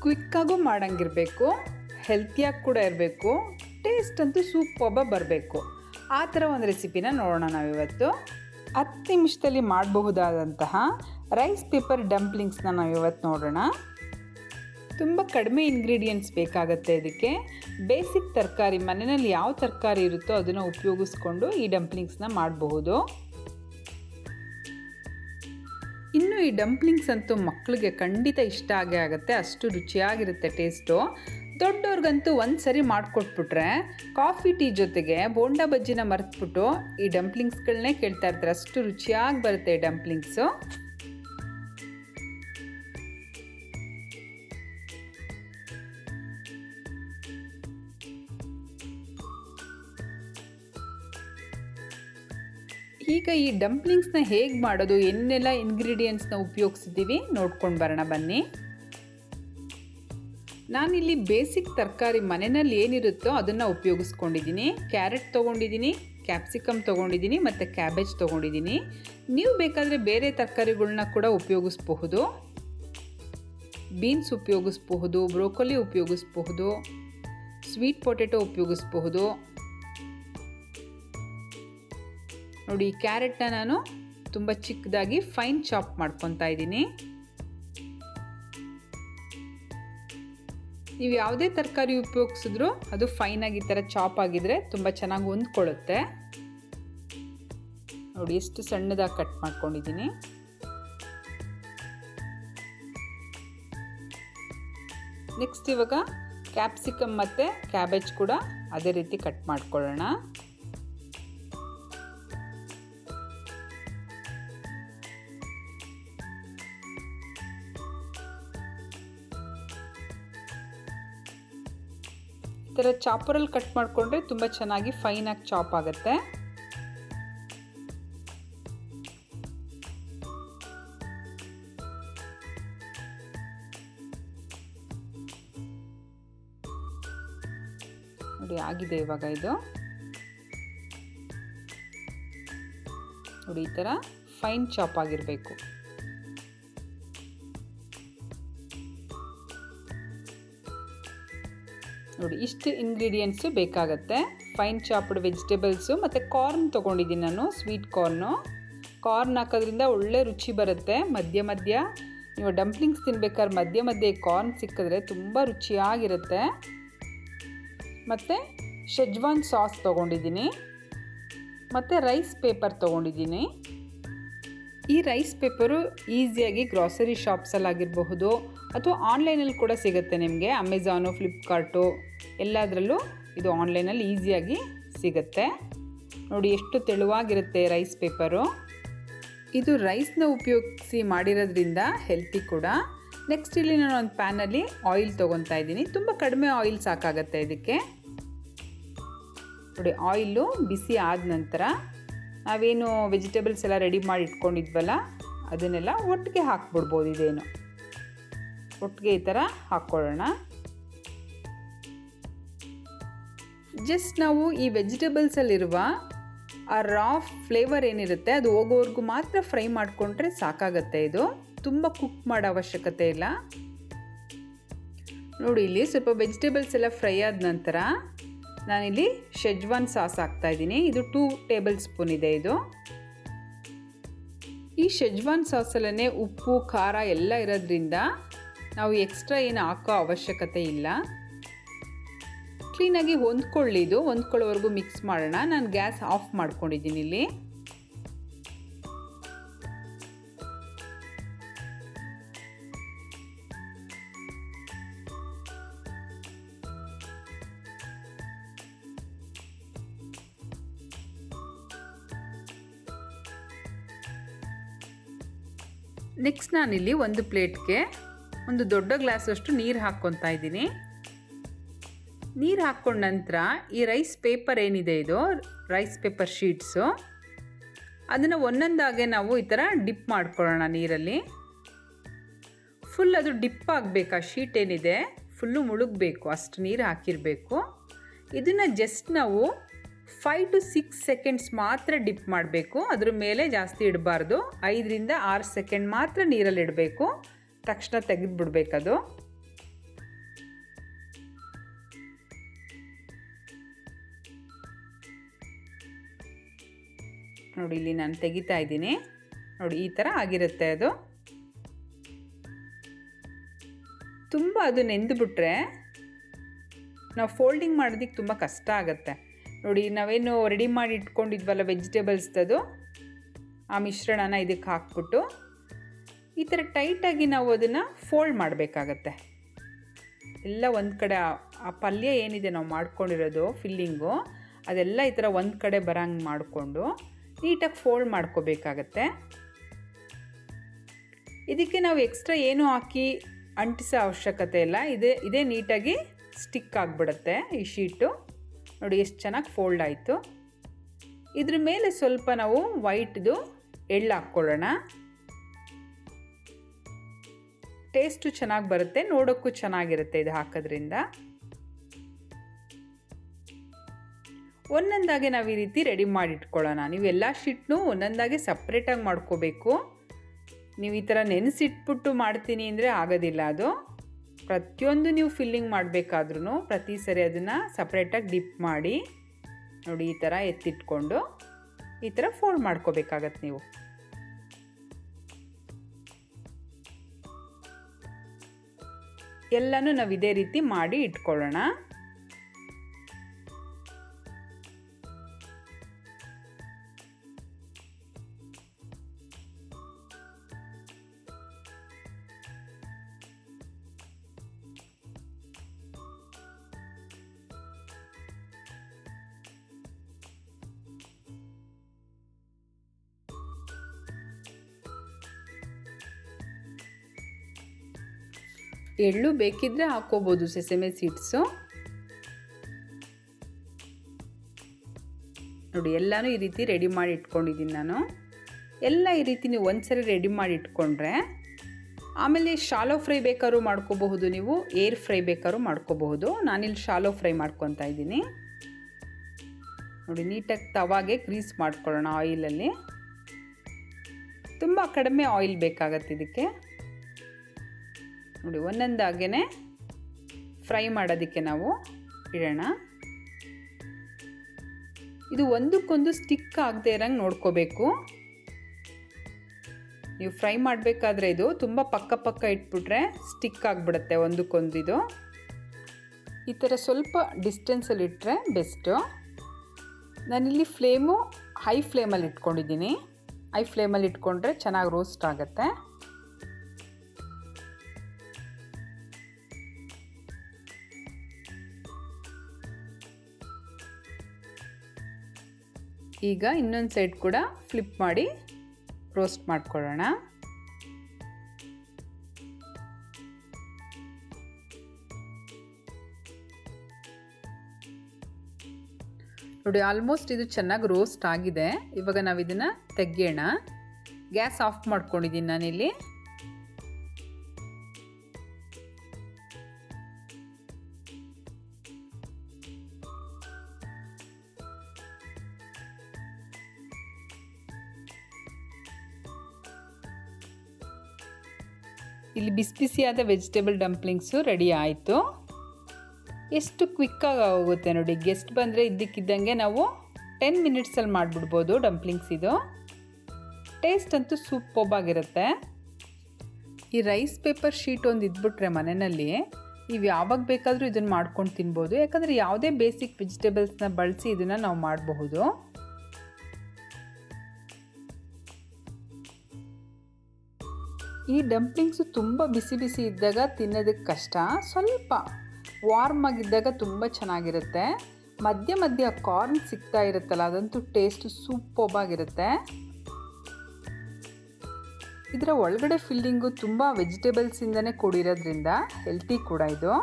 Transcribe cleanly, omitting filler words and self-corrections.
ಕ್ವಿಕ್ಕಾಗೂ ಮಾಡಂಗಿರಬೇಕು, ಹೆಲ್ತಿಯಾಗಿ ಕೂಡ ಇರಬೇಕು, ಟೇಸ್ಟ್ ಅಂತೂ ಸೂಪರ್ಬಾಗಿ ಬರಬೇಕು. ಆ ಥರ ಒಂದು ರೆಸಿಪಿನ ನೋಡೋಣ ನಾವಿವತ್ತು. 10 ನಿಮಿಷದಲ್ಲಿ ಮಾಡಬಹುದಾದಂತಹ ರೈಸ್ ಪೇಪರ್ ಡಂಪ್ಲಿಂಗ್ಸ್ನ ನಾವಿವತ್ತು ನೋಡೋಣ. ತುಂಬ ಕಡಿಮೆ ಇಂಗ್ರೀಡಿಯೆಂಟ್ಸ್ ಬೇಕಾಗುತ್ತೆ ಇದಕ್ಕೆ. ಬೇಸಿಕ್ ತರಕಾರಿ, ಮನೆಯಲ್ಲಿ ಯಾವ ತರಕಾರಿ ಇರುತ್ತೋ ಅದನ್ನು ಉಪಯೋಗಿಸ್ಕೊಂಡು ಈ ಡಂಪ್ಲಿಂಗ್ಸ್ನ ಮಾಡಬಹುದು. ಇನ್ನು ಈ ಡಂಪ್ಲಿಂಗ್ಸ್ ಅಂತೂ ಮಕ್ಕಳಿಗೆ ಖಂಡಿತ ಇಷ್ಟ ಆಗೇ ಆಗುತ್ತೆ, ಅಷ್ಟು ರುಚಿಯಾಗಿರುತ್ತೆ ಟೇಸ್ಟು. ದೊಡ್ಡವ್ರಿಗಂತೂ ಒಂದು ಸರಿ ಮಾಡಿಕೊಟ್ಬಿಟ್ರೆ ಕಾಫಿ ಟೀ ಜೊತೆಗೆ ಬೋಂಡಾ ಬಜ್ಜಿನ ಮರೆತುಬಿಟ್ಟು ಈ ಡಂಪ್ಲಿಂಗ್ಸ್ಗಳನ್ನೇ ಕೇಳ್ತಾ ಇರ್ತಾರೆ, ಅಷ್ಟು ರುಚಿಯಾಗಿ ಬರುತ್ತೆ ಈ ಡಂಪ್ಲಿಂಗ್ಸು. ಈಗ ಈ ಡಂಪ್ಲಿಂಗ್ಸ್ನ ಹೇಗೆ ಮಾಡೋದು, ಏನೆಲ್ಲ ಇಂಗ್ರೀಡಿಯೆಂಟ್ಸ್ನ ಉಪಯೋಗಿಸಿದ್ದೀವಿ ನೋಡ್ಕೊಂಡು ಬರೋಣ ಬನ್ನಿ. ನಾನಿಲ್ಲಿ ಬೇಸಿಕ್ ತರಕಾರಿ ಮನೆಯಲ್ಲಿ ಏನಿರುತ್ತೋ ಅದನ್ನು ಉಪಯೋಗಿಸ್ಕೊಂಡಿದ್ದೀನಿ. ಕ್ಯಾರೆಟ್ ತೊಗೊಂಡಿದ್ದೀನಿ, ಕ್ಯಾಪ್ಸಿಕಮ್ ತೊಗೊಂಡಿದ್ದೀನಿ ಮತ್ತು ಕ್ಯಾಬೇಜ್ ತೊಗೊಂಡಿದ್ದೀನಿ. ನೀವು ಬೇಕಾದರೆ ಬೇರೆ ತರಕಾರಿಗಳನ್ನ ಕೂಡ ಉಪಯೋಗಿಸ್ಬಹುದು. ಬೀನ್ಸ್ ಉಪಯೋಗಿಸ್ಬಹುದು, ಬ್ರೋಕೊಲಿ ಉಪಯೋಗಿಸ್ಬಹುದು, ಸ್ವೀಟ್ ಪೊಟೆಟೊ ಉಪಯೋಗಿಸ್ಬಹುದು. ನೋಡಿ, ಕ್ಯಾರೆಟ್ನ ನಾನು ತುಂಬ ಚಿಕ್ಕದಾಗಿ ಫೈನ್ ಚಾಪ್ ಮಾಡ್ಕೊತಾ ಇದ್ದೀನಿ. ನೀವು ಯಾವುದೇ ತರಕಾರಿ ಉಪಯೋಗಿಸಿದ್ರು ಅದು ಫೈನಾಗಿ ಈ ಥರ ಚಾಪ್ ಆಗಿದ್ರೆ ತುಂಬ ಚೆನ್ನಾಗಿ ಹೊಂದ್ಕೊಳ್ಳುತ್ತೆ. ನೋಡಿ ಎಷ್ಟು ಸಣ್ಣದಾಗಿ ಕಟ್ ಮಾಡ್ಕೊಂಡಿದ್ದೀನಿ. ನೆಕ್ಸ್ಟ್ ಇವಾಗ ಕ್ಯಾಪ್ಸಿಕಮ್ ಮತ್ತು ಕ್ಯಾಬೇಜ್ ಕೂಡ ಅದೇ ರೀತಿ ಕಟ್ ಮಾಡ್ಕೊಳ್ಳೋಣ. ಈ ಥರ ಚಾಪರಲ್ಲಿ ಕಟ್ ಮಾಡಿಕೊಂಡ್ರೆ ತುಂಬ ಚೆನ್ನಾಗಿ ಫೈನಾಗಿ ಚಾಪ್ ಆಗುತ್ತೆ. ನೋಡಿ ಆಗಿದೆ ಇವಾಗ ಇದು. ನೋಡಿ ಈ ಥರ ಫೈನ್ ಚಾಪ್ ಆಗಿರಬೇಕು. ನೋಡಿ ಇಷ್ಟು ಇಂಗ್ರೀಡಿಯೆಂಟ್ಸು ಬೇಕಾಗುತ್ತೆ. ಫೈನ್ ಚಾಪ್ಡ್ ವೆಜಿಟೇಬಲ್ಸು ಮತ್ತು ಕಾರ್ನ್ ತೊಗೊಂಡಿದ್ದೀನಿ ನಾನು, ಸ್ವೀಟ್ ಕಾರ್ನ್ ಹಾಕೋದ್ರಿಂದ ಒಳ್ಳೆ ರುಚಿ ಬರುತ್ತೆ. ಮಧ್ಯ ಮಧ್ಯ ನೀವು ಡಂಪ್ಲಿಂಗ್ಸ್ ತಿನ್ಬೇಕಾದ್ರೆ ಮಧ್ಯ ಮಧ್ಯೆ ಕಾರ್ನ್ ಸಿಕ್ಕಿದ್ರೆ ತುಂಬ ರುಚಿಯಾಗಿರುತ್ತೆ. ಮತ್ತು ಶೆಜ್ವಾನ್ ಸಾಸ್ ತೊಗೊಂಡಿದ್ದೀನಿ ಮತ್ತು ರೈಸ್ ಪೇಪರ್ ತೊಗೊಂಡಿದ್ದೀನಿ. ಈ ರೈಸ್ ಪೇಪರು ಈಸಿಯಾಗಿ ಗ್ರಾಸರಿ ಶಾಪ್ಸಲ್ಲಾಗಿರಬಹುದು ಅಥವಾ ಆನ್ಲೈನಲ್ಲಿ ಕೂಡ ಸಿಗುತ್ತೆ ನಿಮಗೆ. ಅಮೆಝಾನು, ಫ್ಲಿಪ್ಕಾರ್ಟು ಎಲ್ಲದರಲ್ಲೂ ಇದು ಆನ್ಲೈನಲ್ಲಿ ಈಸಿಯಾಗಿ ಸಿಗುತ್ತೆ. ನೋಡಿ ಎಷ್ಟು ತೆಳುವಾಗಿರುತ್ತೆ ರೈಸ್ ಪೇಪರು. ಇದು ರೈಸ್ನ ಉಪಯೋಗಿಸಿ ಮಾಡಿರೋದ್ರಿಂದ ಹೆಲ್ತಿ ಕೂಡ. ನೆಕ್ಸ್ಟ್ ಇಲ್ಲಿ ನಾನು ಒಂದು ಪ್ಯಾನಲ್ಲಿ ಆಯಿಲ್ ತೊಗೊತಾ ಇದ್ದೀನಿ. ತುಂಬ ಕಡಿಮೆ ಆಯಿಲ್ ಸಾಕಾಗುತ್ತೆ ಇದಕ್ಕೆ. ನೋಡಿ ಆಯಿಲು ಬಿಸಿ ಆದ ನಂತರ ನಾವೇನು ವೆಜಿಟೇಬಲ್ಸ್ ಎಲ್ಲ ರೆಡಿ ಮಾಡಿ ಇಟ್ಕೊಂಡಿದ್ವಲ್ಲ ಅದನ್ನೆಲ್ಲ ಒಟ್ಟಿಗೆ ಹಾಕ್ಬಿಡ್ಬೋದು. ಇದೇನು ಒಟ್ಟಿಗೆ ಈ ಥರ ಹಾಕ್ಕೊಳ್ಳೋಣ. ಜಸ್ಟ್ ನಾವು ಈ ವೆಜಿಟೇಬಲ್ಸಲ್ಲಿರುವ ಆ ರಾ ಫ್ಲೇವರ್ ಏನಿರುತ್ತೆ ಅದು ಹೋಗೋವರೆಗೂ ಮಾತ್ರ ಫ್ರೈ ಮಾಡಿಕೊಂಡ್ರೆ ಸಾಕಾಗತ್ತೆ. ಇದು ತುಂಬ ಕುಕ್ ಮಾಡೋ ಅವಶ್ಯಕತೆ ಇಲ್ಲ. ನೋಡಿ ಇಲ್ಲಿ ಸ್ವಲ್ಪ ವೆಜಿಟೇಬಲ್ಸ್ ಎಲ್ಲ ಫ್ರೈ ಆದ ನಂತರ ನಾನಿಲ್ಲಿ ಶೆಜ್ವಾನ್ ಸಾಸ್ ಹಾಕ್ತಾಯಿದ್ದೀನಿ. ಇದು 2 ಟೇಬಲ್ ಸ್ಪೂನ್ ಇದೆ ಇದು. ಈ ಶೆಜ್ವಾನ್ ಸಾಸಲ್ಲೇ ಉಪ್ಪು ಖಾರ ಎಲ್ಲ ಇರೋದ್ರಿಂದ ನಾವು ಎಕ್ಸ್ಟ್ರಾ ಏನು ಹಾಕೋ ಅವಶ್ಯಕತೆ ಇಲ್ಲ. ಕ್ಲೀನಾಗಿ ಹೊಂದ್ಕೊಳ್ಳಿ, ಇದು ಹೊಂದ್ಕೊಳ್ಳೋವರೆಗೂ ಮಿಕ್ಸ್ ಮಾಡೋಣ. ನಾನು ಗ್ಯಾಸ್ ಆಫ್ ಮಾಡ್ಕೊಂಡಿದ್ದೀನಿ ಇಲ್ಲಿ. ನೆಕ್ಸ್ಟ್ ನಾನಿಲ್ಲಿ ಒಂದು ಪ್ಲೇಟ್ಗೆ ಒಂದು ದೊಡ್ಡ ಗ್ಲಾಸಷ್ಟು ನೀರು ಹಾಕ್ಕೊತಾ ಇದ್ದೀನಿ. ನೀರು ಹಾಕ್ಕೊಂಡ ನಂತರ ಈ ರೈಸ್ ಪೇಪರ್ ಏನಿದೆ ಇದು ರೈಸ್ ಪೇಪರ್ ಶೀಟ್ಸು ಅದನ್ನು ಒಂದೊಂದಾಗೆ ನಾವು ಈ ಥರ ಡಿಪ್ ಮಾಡ್ಕೊಳ್ಳೋಣ ನೀರಲ್ಲಿ. ಫುಲ್ ಅದು ಡಿಪ್ ಆಗಬೇಕು, ಆ ಶೀಟ್ ಏನಿದೆ ಫುಲ್ಲು ಮುಳುಗಬೇಕು, ಅಷ್ಟು ನೀರು ಹಾಕಿರಬೇಕು. ಇದನ್ನು ಜಸ್ಟ್ ನಾವು 5 to 6 ಸೆಕೆಂಡ್ಸ್ ಮಾತ್ರ ಡಿಪ್ ಮಾಡಬೇಕು. ಅದ್ರ ಮೇಲೆ ಜಾಸ್ತಿ ಇಡಬಾರ್ದು. 5 ರಿಂದ 6 ಸೆಕೆಂಡ್ ಮಾತ್ರ ನೀರಲ್ಲಿ ಇಡಬೇಕು. ತಕ್ಷಣ ತೆಗೆದುಬಿಡ್ಬೇಕದು. ನೋಡಿ ಇಲ್ಲಿ ನಾನು ತೆಗಿತಾ ಇದ್ದೀನಿ. ನೋಡಿ ಈ ಥರ ಆಗಿರುತ್ತೆ ಅದು. ತುಂಬ ಅದು ನೆಂದುಬಿಟ್ರೆ ನಾವು ಫೋಲ್ಡಿಂಗ್ ಮಾಡೋದಕ್ಕೆ ತುಂಬ ಕಷ್ಟ ಆಗುತ್ತೆ. ನೋಡಿ ನಾವೇನು ರೆಡಿ ಮಾಡಿ ಇಟ್ಕೊಂಡಿದ್ವಲ್ಲ ವೆಜಿಟೇಬಲ್ಸ್ದು ಆ ಮಿಶ್ರಣನ ಇದಕ್ಕೆ ಹಾಕ್ಬಿಟ್ಟು ಈ ಥರ ಟೈಟಾಗಿ ನಾವು ಅದನ್ನು ಫೋಲ್ಡ್ ಮಾಡಬೇಕಾಗತ್ತೆ. ಎಲ್ಲ ಒಂದು ಕಡೆ ಆ ಪಲ್ಯ ಏನಿದೆ ನಾವು ಮಾಡ್ಕೊಂಡಿರೋದು ಫಿಲ್ಲಿಂಗು ಅದೆಲ್ಲ ಈ ಥರ ಒಂದು ಕಡೆ ಬರೋಂಗೆ ಮಾಡಿಕೊಂಡು ನೀಟಾಗಿ ಫೋಲ್ಡ್ ಮಾಡ್ಕೋಬೇಕಾಗತ್ತೆ. ಇದಕ್ಕೆ ನಾವು ಎಕ್ಸ್ಟ್ರಾ ಏನೂ ಹಾಕಿ ಅಂಟಿಸೋ ಅವಶ್ಯಕತೆ ಇಲ್ಲ. ಇದೇ ನೀಟಾಗಿ ಸ್ಟಿಕ್ ಆಗಿಬಿಡುತ್ತೆ ಈ ಶೀಟು. ನೋಡಿ ಎಷ್ಟು ಚೆನ್ನಾಗಿ ಫೋಲ್ಡ್ ಆಯಿತು. ಇದ್ರ ಮೇಲೆ ಸ್ವಲ್ಪ ನಾವು ವೈಟ್ದು ಎಳ್ಳು ಹಾಕ್ಕೊಳ್ಳೋಣ. ಟೇಸ್ಟು ಚೆನ್ನಾಗಿ ಬರುತ್ತೆ, ನೋಡೋಕ್ಕೂ ಚೆನ್ನಾಗಿರುತ್ತೆ ಇದು ಹಾಕೋದ್ರಿಂದ. ಒಂದೊಂದಾಗೆ ನಾವು ಈ ರೀತಿ ರೆಡಿ ಮಾಡಿ ಇಟ್ಕೊಳ್ಳೋಣ. ನೀವು ಎಲ್ಲ ಶೀಟ್ನೂ ಒಂದೊಂದಾಗೆ ಸಪ್ರೇಟಾಗಿ ಮಾಡ್ಕೋಬೇಕು. ನೀವು ಈ ಥರ ನೆನೆಸಿಟ್ಬಿಟ್ಟು ಮಾಡ್ತೀನಿ ಅಂದರೆ ಆಗೋದಿಲ್ಲ ಅದು. ಪ್ರತಿಯೊಂದು ನೀವು ಫಿಲ್ಲಿಂಗ್ ಮಾಡಬೇಕಾದ್ರೂ ಪ್ರತಿ ಸರಿ ಅದನ್ನು ಸಪ್ರೇಟಾಗಿ ಡಿಪ್ ಮಾಡಿ ನೋಡಿ ಈ ಥರ ಎತ್ತಿಟ್ಕೊಂಡು ಈ ಥರ ಫೋಲ್ಡ್ ಮಾಡ್ಕೋಬೇಕಾಗತ್ತೆ ನೀವು. ಎಲ್ಲನೂ ನಾವು ಇದೇ ರೀತಿ ಮಾಡಿ ಇಟ್ಕೊಳ್ಳೋಣ. ಎಳ್ಳು ಬೇಕಿದ್ರೆ ಹಾಕ್ಕೋಬೋದು, ಸೆಸಮೆ ಸೀಡ್ಸು. ನೋಡಿ ಎಲ್ಲನೂ ಈ ರೀತಿ ರೆಡಿ ಮಾಡಿ ಇಟ್ಕೊಂಡಿದ್ದೀನಿ ನಾನು. ಎಲ್ಲ ಈ ರೀತಿ ನೀವು ಒಂದ್ಸರಿ ರೆಡಿ ಮಾಡಿ ಇಟ್ಕೊಂಡ್ರೆ ಆಮೇಲೆ ಶಾಲೋ ಫ್ರೈ ಬೇಕಾದ್ರೂ ಮಾಡ್ಕೋಬಹುದು, ನೀವು ಏರ್ ಫ್ರೈ ಬೇಕಾದ್ರೂ ಮಾಡ್ಕೋಬಹುದು. ನಾನಿಲ್ಲಿ ಶಾಲೋ ಫ್ರೈ ಮಾಡ್ಕೊತಾ ಇದ್ದೀನಿ. ನೋಡಿ ನೀಟಾಗಿ ತವಾಗೆ ಗ್ರೀಸ್ ಮಾಡ್ಕೊಳ್ಳೋಣ ಆಯಿಲಲ್ಲಿ. ತುಂಬ ಕಡಿಮೆ ಆಯಿಲ್ ಬೇಕಾಗತ್ತೆ ಇದಕ್ಕೆ. ನೋಡಿ ಒಂದೊಂದಾಗೇ ಫ್ರೈ ಮಾಡೋದಕ್ಕೆ ನಾವು ಇಡೋಣ. ಇದು ಒಂದಕ್ಕೊಂದು ಸ್ಟಿಕ್ ಆಗದೆ ಇರೋಂಗೆ ನೋಡ್ಕೋಬೇಕು. ನೀವು ಫ್ರೈ ಮಾಡಬೇಕಾದ್ರೆ ಇದು ತುಂಬ ಪಕ್ಕ ಇಟ್ಬಿಟ್ರೆ ಸ್ಟಿಕ್ ಆಗಿಬಿಡುತ್ತೆ ಒಂದಕ್ಕೊಂದು. ಇದು ಈ ಥರ ಸ್ವಲ್ಪ ಡಿಸ್ಟೆನ್ಸಲ್ಲಿ ಇಟ್ಟರೆ ಬೆಸ್ಟು. ನಾನಿಲ್ಲಿ ಫ್ಲೇಮು ಹೈ ಫ್ಲೇಮಲ್ಲಿ ಇಟ್ಕೊಂಡಿದ್ದೀನಿ. ಹೈ ಫ್ಲೇಮಲ್ಲಿ ಇಟ್ಕೊಂಡ್ರೆ ಚೆನ್ನಾಗಿ ರೋಸ್ಟ್ ಆಗುತ್ತೆ. ಈಗ ಇನ್ನೊಂದು ಸೈಡ್ ಕೂಡ ಫ್ಲಿಪ್ ಮಾಡಿ ರೋಸ್ಟ್ ಮಾಡ್ಕೊಳ್ಳೋಣ. ನೋಡಿ ಆಲ್ಮೋಸ್ಟ್ ಇದು ಚೆನ್ನಾಗಿ ರೋಸ್ಟ್ ಆಗಿದೆ. ಇವಾಗ ನಾವು ಇದನ್ನು ತೆಗೆಯೋಣ. ಗ್ಯಾಸ್ ಆಫ್ ಮಾಡ್ಕೊಂಡಿದ್ದೀನಿ ನಾನಿಲ್ಲಿ. ಇಲ್ಲಿ ಬಿಸಿ ಬಿಸಿಯಾದ ವೆಜಿಟೇಬಲ್ ಡಂಪ್ಲಿಂಗ್ಸು ರೆಡಿ ಆಯಿತು. ಎಷ್ಟು ಕ್ವಿಕ್ಕಾಗಿ ಆಗೋಗುತ್ತೆ ನೋಡಿ. ಗೆಸ್ಟ್ ಬಂದರೆ ಇದ್ದಕ್ಕಿದ್ದಂಗೆ ನಾವು 10 ಮಿನಿಟ್ಸಲ್ಲಿ ಮಾಡಿಬಿಡ್ಬೋದು ಡಂಪ್ಲಿಂಗ್ಸ್. ಇದು ಟೇಸ್ಟ್ ಅಂತೂ ಸೂಪರ್ಬಾಗಿರುತ್ತೆ. ಈ ರೈಸ್ ಪೇಪರ್ ಶೀಟ್ ಒಂದು ಇದ್ಬಿಟ್ರೆ ಮನೆಯಲ್ಲಿ ನೀವು ಯಾವಾಗ ಬೇಕಾದರೂ ಇದನ್ನು ಮಾಡ್ಕೊಂಡು ತಿನ್ಬೋದು. ಯಾಕಂದರೆ ಯಾವುದೇ ಬೇಸಿಕ್ ವೆಜಿಟೇಬಲ್ಸ್ನ ಬಳಸಿ ಇದನ್ನು ನಾವು ಮಾಡಬಹುದು. ಈ ಡಂಪ್ಲಿಂಗ್ಸು ತುಂಬ ಬಿಸಿ ಬಿಸಿ ಇದ್ದಾಗ ತಿನ್ನೋದಕ್ಕೆ ಕಷ್ಟ. ಸ್ವಲ್ಪ ವಾರ್ಮ್ ಆಗಿದ್ದಾಗ ತುಂಬ ಚೆನ್ನಾಗಿರುತ್ತೆ. ಮಧ್ಯ ಮಧ್ಯ ಕಾರ್ನ್ ಸಿಗ್ತಾ ಇರುತ್ತಲ್ಲ, ಅದಂತೂ ಟೇಸ್ಟ್ ಸೂಪರ್ಬಾಗಿರುತ್ತೆ. ಇದರ ಒಳಗಡೆ ಫಿಲ್ಲಿಂಗು ತುಂಬ ವೆಜಿಟೇಬಲ್ಸಿಂದನೇ ಕೂಡಿರೋದ್ರಿಂದ ಹೆಲ್ತಿ ಕೂಡ ಇದು.